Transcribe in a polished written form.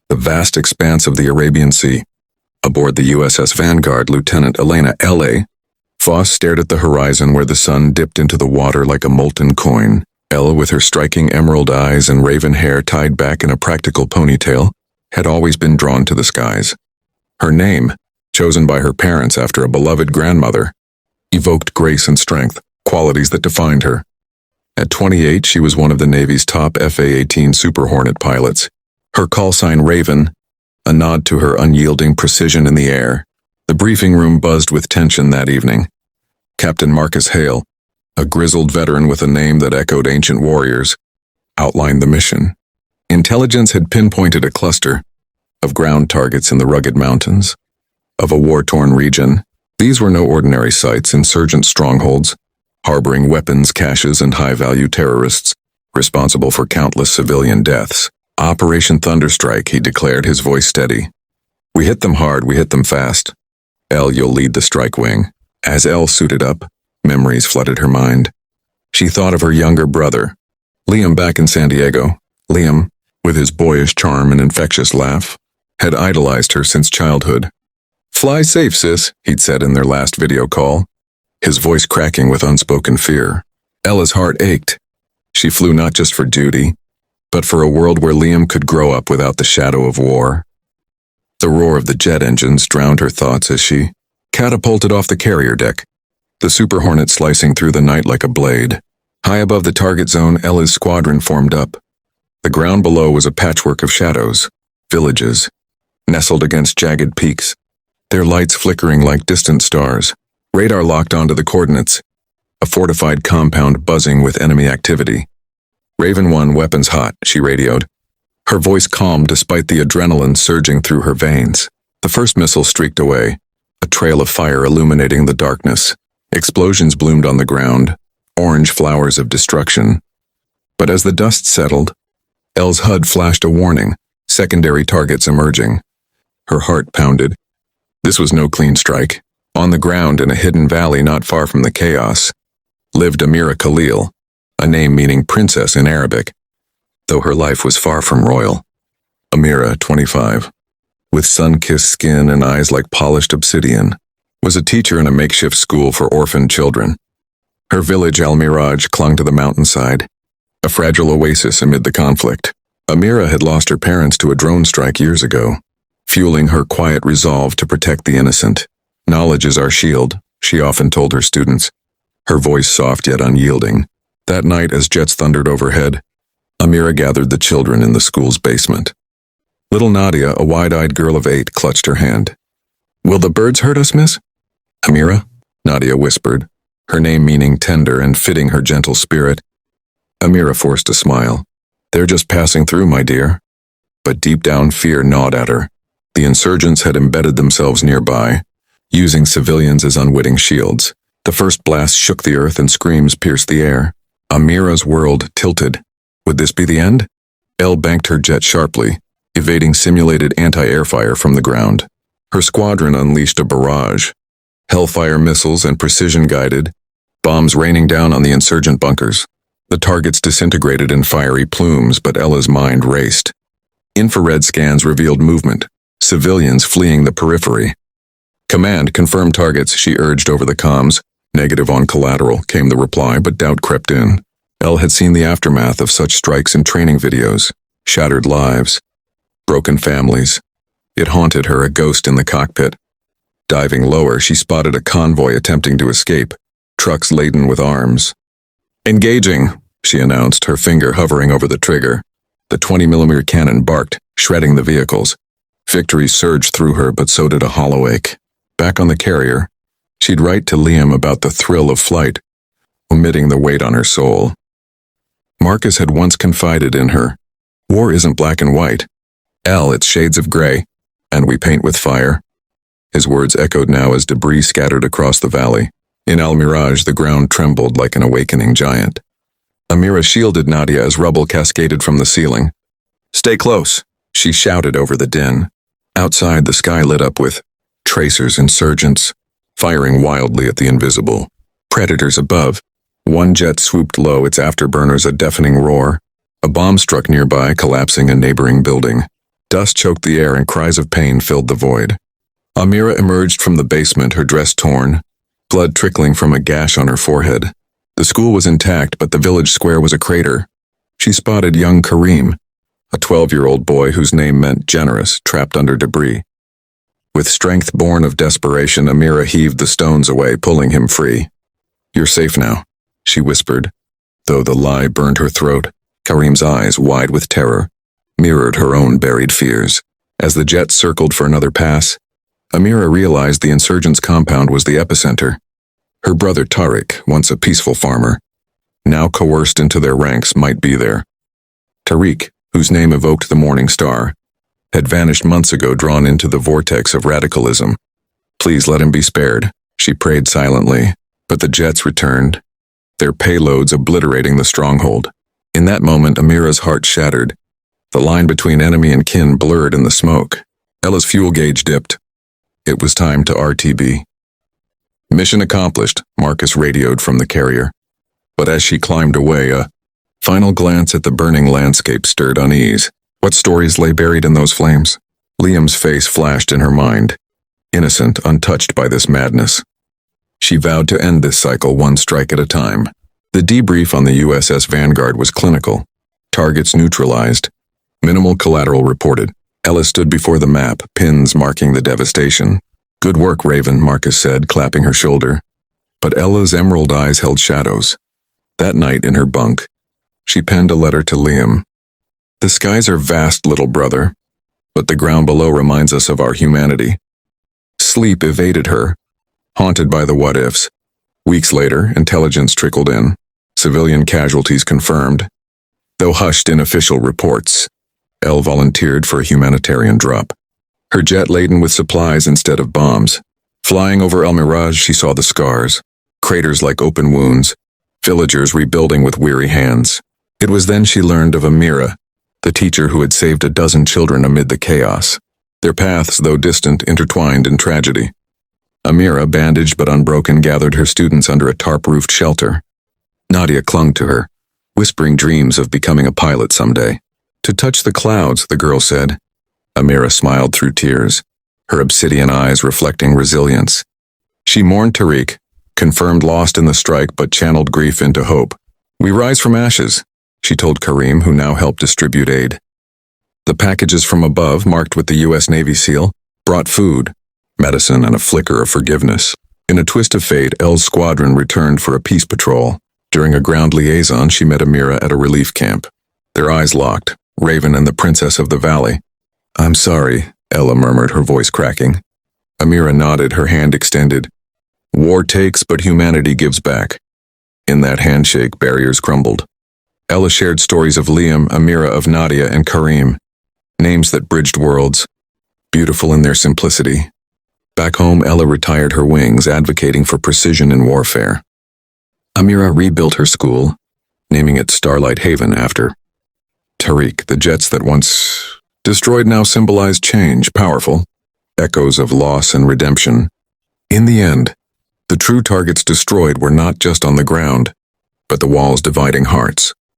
the vast expanse of the Arabian Sea. Aboard the USS Vanguard, Lieutenant Elena Voss stared at the horizon where the sun dipped into the water like a molten coin. Elle, with her striking emerald eyes and raven hair tied back in a practical ponytail, had always been drawn to the skies. Her name, chosen by her parents after a beloved grandmother, evoked grace and strength, qualities that defined her. At 28, she was one of the Navy's top FA-18 Super Hornet pilots. Her call sign Raven, a nod to her unyielding precision in the air. The briefing room buzzed with tension that evening. Captain Marcus Hale, a grizzled veteran with a name that echoed ancient warriors, outlined the mission. Intelligence had pinpointed a cluster of ground targets in the rugged mountains of a war-torn region. These were no ordinary sites, insurgent strongholds, harboring weapons caches and high-value terrorists, responsible for countless civilian deaths. Operation Thunderstrike, he declared, his voice steady. We hit them hard, we hit them fast. Elle, you'll lead the strike wing. As Elle suited up, memories flooded her mind. She thought of her younger brother, Liam, back in San Diego. Liam, with his boyish charm and infectious laugh, had idolized her since childhood. Fly safe, sis, he'd said in their last video call, his voice cracking with unspoken fear. Ella's heart ached. She flew not just for duty, but for a world where Liam could grow up without the shadow of war. The roar of the jet engines drowned her thoughts as she catapulted off the carrier deck, the Super Hornet slicing through the night like a blade. High above the target zone, Ella's squadron formed up. The ground below was a patchwork of shadows, villages, nestled against jagged peaks, their lights flickering like distant stars. Radar locked onto the coordinates, a fortified compound buzzing with enemy activity. Raven 1, weapons hot, she radioed, her voice calm despite the adrenaline surging through her veins. The first missile streaked away, a trail of fire illuminating the darkness. Explosions bloomed on the ground, orange flowers of destruction. But as the dust settled, Elle's HUD flashed a warning, secondary targets emerging. Her heart pounded. This was no clean strike. On the ground in a hidden valley not far from the chaos, lived Amira Khalil, a name meaning princess in Arabic, though her life was far from royal. Amira, 25, with sun-kissed skin and eyes like polished obsidian, was a teacher in a makeshift school for orphaned children. Her village, Al-Miraj, clung to the mountainside, a fragile oasis amid the conflict. Amira had lost her parents to a drone strike years ago, fueling her quiet resolve to protect the innocent. Knowledge is our shield, she often told her students, her voice soft yet unyielding. That night, as jets thundered overhead, Amira gathered the children in the school's basement. Little Nadia, a wide-eyed girl of 8, clutched her hand. Will the birds hurt us, miss? Amira, Nadia whispered, her name meaning tender and fitting her gentle spirit. Amira forced a smile. They're just passing through, my dear. But deep down fear gnawed at her. The insurgents had embedded themselves nearby, using civilians as unwitting shields. The first blast shook the earth and screams pierced the air. Amira's world tilted. Would this be the end? Elle banked her jet sharply, evading simulated anti-air fire from the ground. Her squadron unleashed a barrage, hellfire missiles and precision-guided, bombs raining down on the insurgent bunkers. The targets disintegrated in fiery plumes, but Ella's mind raced. Infrared scans revealed movement, civilians fleeing the periphery. Command, confirm targets, she urged over the comms. Negative on collateral, came the reply, but doubt crept in. Elle had seen the aftermath of such strikes in training videos. Shattered lives, broken families. It haunted her, a ghost in the cockpit. Diving lower, she spotted a convoy attempting to escape, trucks laden with arms. Engaging, she announced, her finger hovering over the trigger. The 20mm cannon barked, shredding the vehicles. Victory surged through her, but so did a hollow ache. Back on the carrier, she'd write to Liam about the thrill of flight, omitting the weight on her soul. Marcus had once confided in her, war isn't black and white. Elle, it's shades of gray, and we paint with fire. His words echoed now as debris scattered across the valley. In Al-Miraj, the ground trembled like an awakening giant. Amira shielded Nadia as rubble cascaded from the ceiling. Stay close, she shouted over the din. Outside, the sky lit up with tracers, insurgents, firing wildly at the invisible. Predators above. One jet swooped low, its afterburners a deafening roar. A bomb struck nearby, collapsing a neighboring building. Dust choked the air and cries of pain filled the void. Amira emerged from the basement, her dress torn, blood trickling from a gash on her forehead. The school was intact, but the village square was a crater. She spotted young Karim, a 12-year-old boy whose name meant generous, trapped under debris. With strength born of desperation, Amira heaved the stones away, pulling him free. "You're safe now," she whispered, though the lie burned her throat. Karim's eyes, wide with terror, mirrored her own buried fears. As the jet circled for another pass, Amira realized the insurgents' compound was the epicenter. Her brother Tariq, once a peaceful farmer, now coerced into their ranks, might be there. Tariq, whose name evoked the morning star, had vanished months ago, drawn into the vortex of radicalism. Please let him be spared, she prayed silently, but the jets returned, their payloads obliterating the stronghold. In that moment, Amira's heart shattered. The line between enemy and kin blurred in the smoke. Ella's fuel gauge dipped. It was time to RTB. "Mission accomplished," Marcus radioed from the carrier. But as she climbed away, a final glance at the burning landscape stirred unease. What stories lay buried in those flames? Liam's face flashed in her mind, innocent, untouched by this madness. She vowed to end this cycle one strike at a time. The debrief on the USS Vanguard was clinical. Targets neutralized. Minimal collateral reported. Ella stood before the map, pins marking the devastation. "Good work, Raven," Marcus said, clapping her shoulder. But Ella's emerald eyes held shadows. That night in her bunk, she penned a letter to Liam. "The skies are vast, little brother, but the ground below reminds us of our humanity." Sleep evaded her, haunted by the what-ifs. Weeks later, intelligence trickled in. Civilian casualties confirmed. Though hushed in official reports, Elle volunteered for a humanitarian drop. Her jet laden with supplies instead of bombs. Flying over El Mirage, she saw the scars, craters like open wounds, villagers rebuilding with weary hands. It was then she learned of Amira, the teacher who had saved a dozen children amid the chaos. Their paths, though distant, intertwined in tragedy. Amira, bandaged but unbroken, gathered her students under a tarp-roofed shelter. Nadia clung to her, whispering dreams of becoming a pilot someday. "To touch the clouds," the girl said. Amira smiled through tears, her obsidian eyes reflecting resilience. She mourned Tariq, confirmed lost in the strike but channeled grief into hope. "We rise from ashes," she told Karim, who now helped distribute aid. The packages from above, marked with the U.S. Navy seal, brought food, medicine, and a flicker of forgiveness. In a twist of fate, Elle's squadron returned for a peace patrol. During a ground liaison, she met Amira at a relief camp. Their eyes locked, Raven and the Princess of the Valley. "I'm sorry," Ella murmured, her voice cracking. Amira nodded, her hand extended. "War takes, but humanity gives back." In that handshake, barriers crumbled. Ella shared stories of Liam, Amira, of Nadia, and Karim. Names that bridged worlds, beautiful in their simplicity. Back home, Ella retired her wings, advocating for precision in warfare. Amira rebuilt her school, naming it Starlight Haven after Tariq. The jets that once destroyed now symbolized change, powerful, echoes of loss and redemption. In the end, the true targets destroyed were not just on the ground, but the walls dividing hearts.